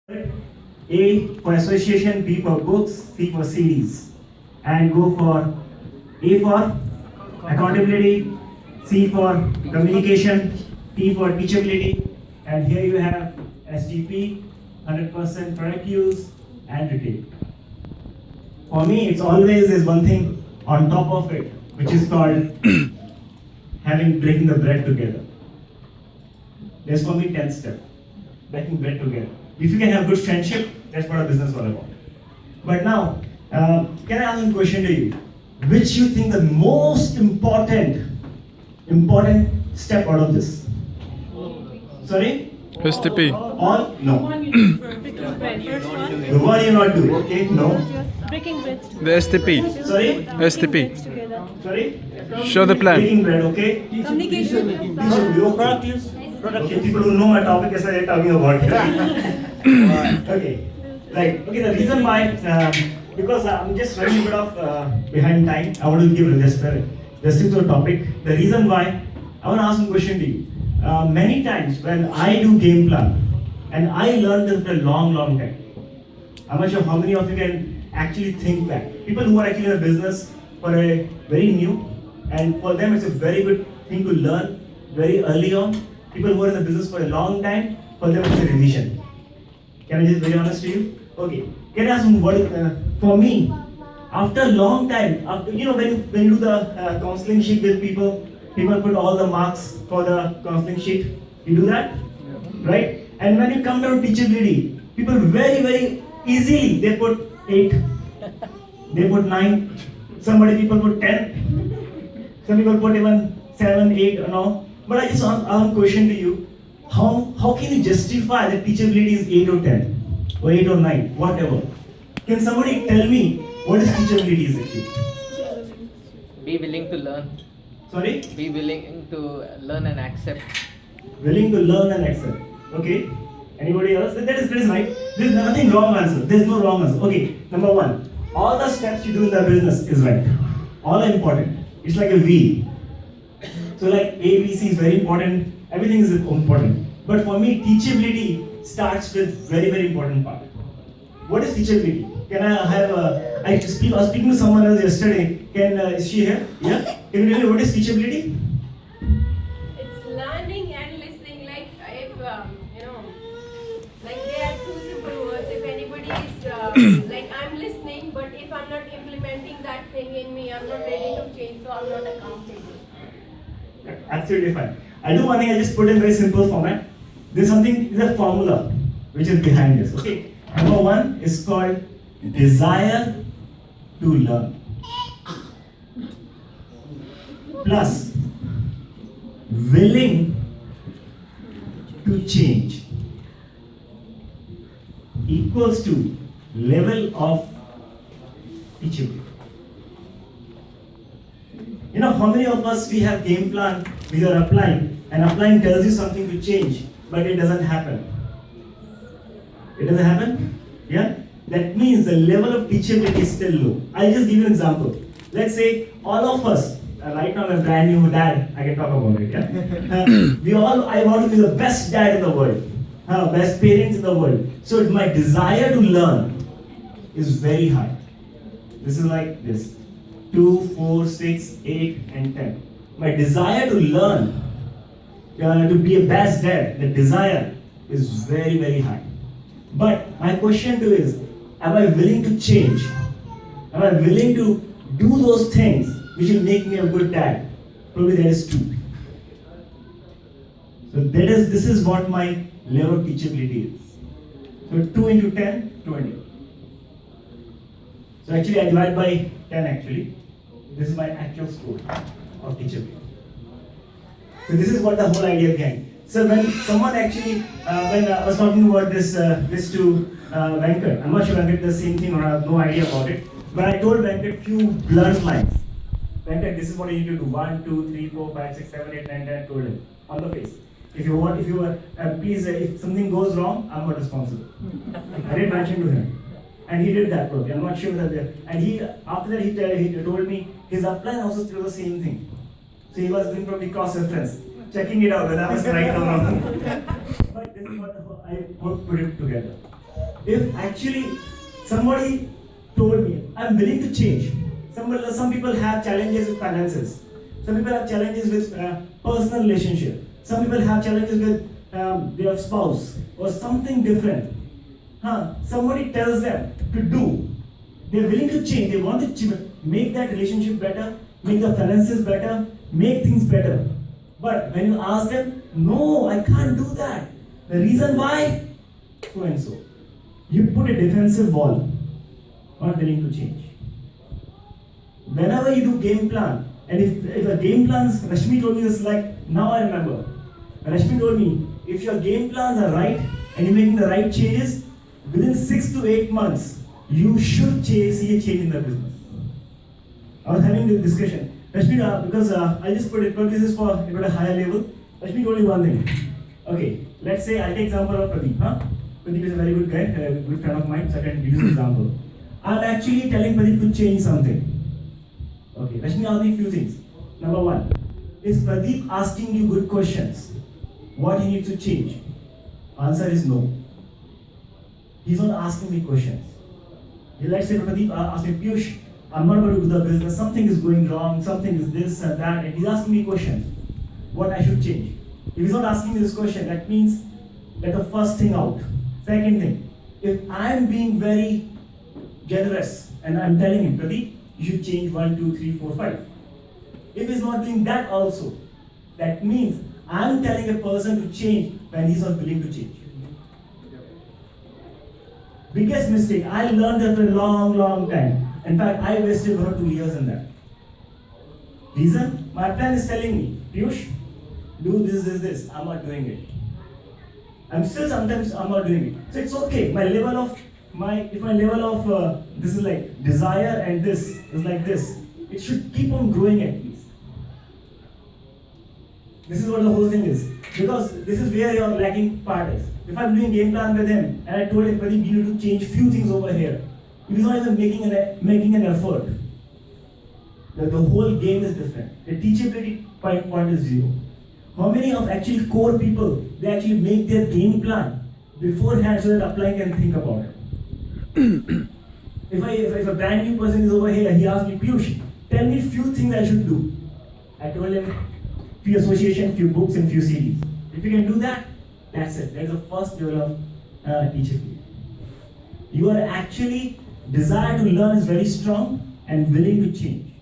A for association, B for books, C for series. And go for A for accountability, C for communication, T for teachability, and here you have SGP, 100% product use, and retail. For me, it's always there's one thing on top of it, which is called having breaking the bread together. There's for me 10 step, breaking bread together. If you can have good friendship, that's what a business is all about. But now, can I ask a question to you? Which you think the most important step out of this? Sorry? STP. All? No. Breaking bread. First one. The one you not do. Okay? No. Breaking bread. The STP. Sorry? STP. Together. Sorry? Show the plan. Breaking bread. Okay? Communication. Your product use. Okay, people who know my topic is they're talking about. Okay. Right. Okay. The reason why, because I'm just running a bit of behind time. I want to give just to the topic. The reason why I want to ask a question to you. Many times when I do game plan, and I learned this for a long time. I'm not sure how many of you can actually think back. People who are actually in a business for a very new, and for them it's a very good thing to learn very early on. People who are in the business for a long time, for them it's a revision. Can I just be very honest to you? Okay. Can I ask you what? For me, after a long time, after, when you do the counseling sheet with people put all the marks for the counseling sheet. You do that, right? And when you come down to teachability, people very easily they put 8, they put 9. People put 10. Some people put even 7, 8, and all. But I just want a question to you: How can you justify that teachability is 8 or 10, or 8 or 9, whatever? Can somebody tell me what is teachability is actually? Be willing to learn. Sorry? Be willing to learn and accept. Willing to learn and accept. Okay. Anybody else? That is right. There's nothing wrong answer. There's no wrong answer. Okay. Number 1. All the steps you do in the business is right. All are important. It's like a wheel. So like A, B, C is very important. Everything is important. But for me, teachability starts with very important part. What is teachability? Can I have I was speaking to someone else yesterday. Is she here? Yeah? Can you tell me what is teachability? It's learning and listening. Like if like there are two simple words. If anybody is like I'm listening, but if I'm not implementing that thing in me, I'm not ready to change, so I'm not accountable. Absolutely fine. I do one thing. I just put in very simple format. There's a formula which is behind this. Okay. Number 1 is called desire to learn. Plus willing to change equals to level of teachability. You know how many of us we have game plan, we are applying, and applying tells you something to change, but it doesn't happen. It doesn't happen? Yeah? That means the level of teachability is still low. I'll just give you an example. Let's say all of us, right now I'm a brand new dad, I can talk about it, yeah? I want to be the best dad in the world, best parents in the world. So my desire to learn is very high. This is like this, 2, 4, 6, 8, and 10. My desire to learn, to be a best dad, the desire is very high. But my question to you is, am I willing to change? Am I willing to do those things which will make me a good dad? Probably that is 2. So this is what my level of teachability is. So 2 into 10, 20. So actually I divide by 10 actually. This is my actual score of teachability. So this is what the whole idea behind. So when someone actually, when I was talking about this to Venkat, I'm not sure Venkat does the same thing or I have no idea about it, but I told Venkat few blunt lines. Venkat, this is what you need to do. 1, 2, 3, 4, 5, 6, 7, 8, 9, 10, told him on the face. Please, if something goes wrong, I'm not responsible. I did mention to him. And he did that probably. I'm not sure that after that he told me his upline also did the same thing. So he was doing probably cross-reference, checking it out whether I was right or wrong. But this is what I put it together. If actually somebody told me I'm willing to change. Some people have challenges with finances. Some people have challenges with personal relationship. Some people have challenges with their spouse or something different. Somebody tells them to do. They're willing to change. They want to make that relationship better, make the finances better, make things better. But when you ask them, no, I can't do that. The reason why? So and so. You put a defensive wall, not willing to change. Whenever you do game plan, and if a game plans, Rashmi told me this like, now I remember. Rashmi told me, if your game plans are right and you're making the right changes, within 6 to 8 months, you should see a change in the business. I was having this discussion. Rashmi, because I just put this is for a higher level. Rashmi told me one thing. Okay, let's say I take example of Pradeep. Pradeep is a very good guy, a good friend of mine, so I can use an example. I'm actually telling Pradeep to change something. Okay, Rashmi asked me a few things. Number one, is Pradeep asking you good questions? What he needs to change? Answer is no. He's not asking me questions. Let's say Pradeep asks me, Piyush, I'm not able to do the business, something is going wrong, something is this and that, and he's asking me questions. What I should change? If he's not asking me this question, that means that's the first thing out. Second thing, if I'm being very generous and I'm telling him, Pradeep, you should change 1, 2, 3, 4, 5. If he's not doing that also, that means I'm telling a person to change when he's not willing to change. Biggest mistake, I learned that for a long time. In fact, I wasted 1 or 2 years in that. Reason? My plan is telling me, Piyush, do this. I'm not doing it. Sometimes I'm not doing it. So it's okay. If my level of this is like desire and this is like this, it should keep on growing at least. This is what the whole thing is. Because this is where your lacking part is. If I'm doing game plan with him and I told him, Pradeep, you need to change few things over here. If he's not even making an effort, the whole game is different. The teachability point is 0. How many of actually core people, they actually make their game plan beforehand so that applying can think about it. If a brand new person is over here, he asks me, Piyush, tell me few things I should do. I told him, few association, few books and few CDs. If you can do that, that's it. That's the first level of teachability. You are actually, desire to learn is very strong and willing to change.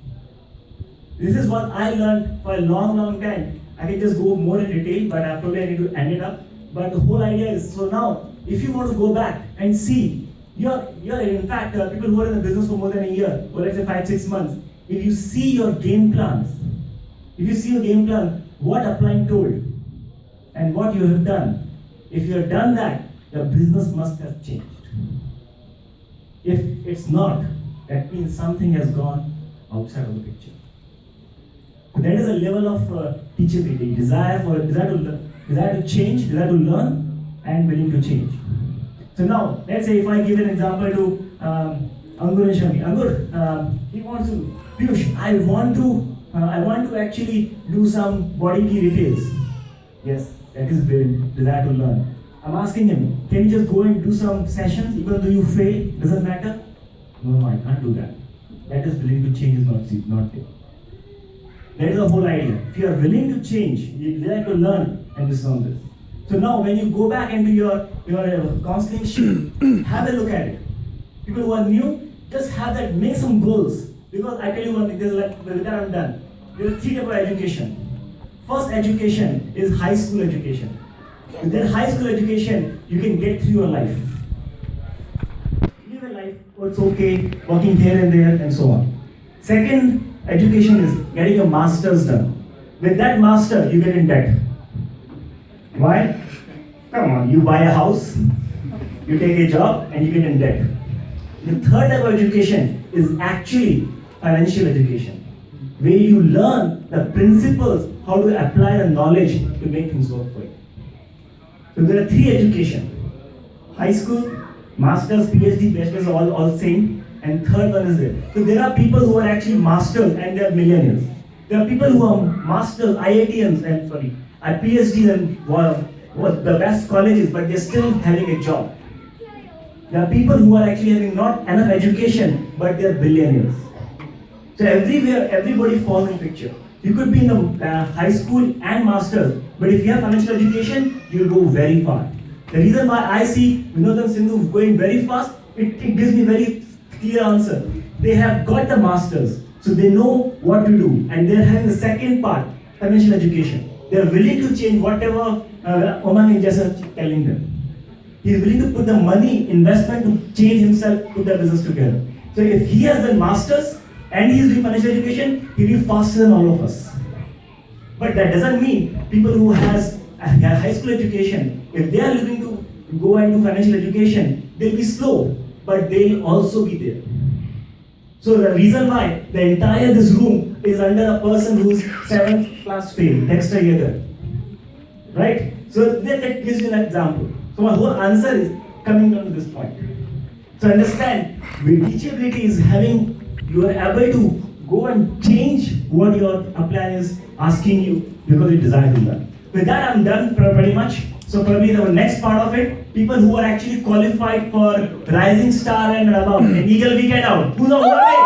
This is what I learned for a long time. I can just go more in detail, but probably I need to end it up. But the whole idea is, so now, if you want to go back and see, you're in fact, people who are in the business for more than a year, or let's say 5-6 months, if you see your game plans, what applying told, and what you have done, if you have done that, your business must have changed. If it's not, that means something has gone outside of the picture. That is a level of teachability, desire to change, desire to learn, and willing to change. So now, let's say if I give an example to Angur and Shami. Angur, he wants to, Piyush, I want to actually do some body key retails. Yes, that is desire to learn. I'm asking him, can you just go and do some sessions even though you fail? Doesn't matter? No, I can't do that. That is willing to change is not there. That is the whole idea. If you are willing to change, you desire to learn and this on this. So now when you go back into your counseling sheet, have a look at it. People who are new, just have that, make some goals. Because I tell you one thing, with that I'm done. There are 3 types of education. First education is high school education. With that high school education, you can get through your life. Live a life, it's okay, working here and there and so on. Second education is getting a master's done. With that master, you get in debt. Why? Come on, you buy a house, you take a job, and you get in debt. The third type of education is actually financial education, where you learn the principles, how to apply the knowledge to make things work for you. So there are 3 education. High school, masters, PhD, bachelors are all same. And third one is it. So there are people who are actually masters and they are millionaires. There are people who are masters, IITians and PhDs and the best colleges, but they're still having a job. There are people who are actually having not enough education, but they are billionaires. So everywhere, everybody falls in picture. You could be in the high school and master's, but if you have financial education, you'll go very far. The reason why I see Vinodam Sindhu going very fast, it gives me very clear answer. They have got the masters, so they know what to do, and they're having the second part, financial education. They're willing to change whatever Oman is just telling them. He's willing to put the money, investment to change himself, put the business together. So if he has the masters and he's doing financial education, he'll be faster than all of us. But that doesn't mean people who has a high school education, if they are looking to go and do financial education, they'll be slow, but they'll also be there. So the reason why the entire this room is under a person who's 7th class fail, Dexter Yeager. Right? So that gives you an example. So my whole answer is coming down to this point. So understand, teachability is having, you are able to go and change what your plan is asking you because you desire to learn. With that, I'm done pretty much. So probably the next part of it, people who are actually qualified for Rising Star and above, an Eagle Weekend Out. Who's on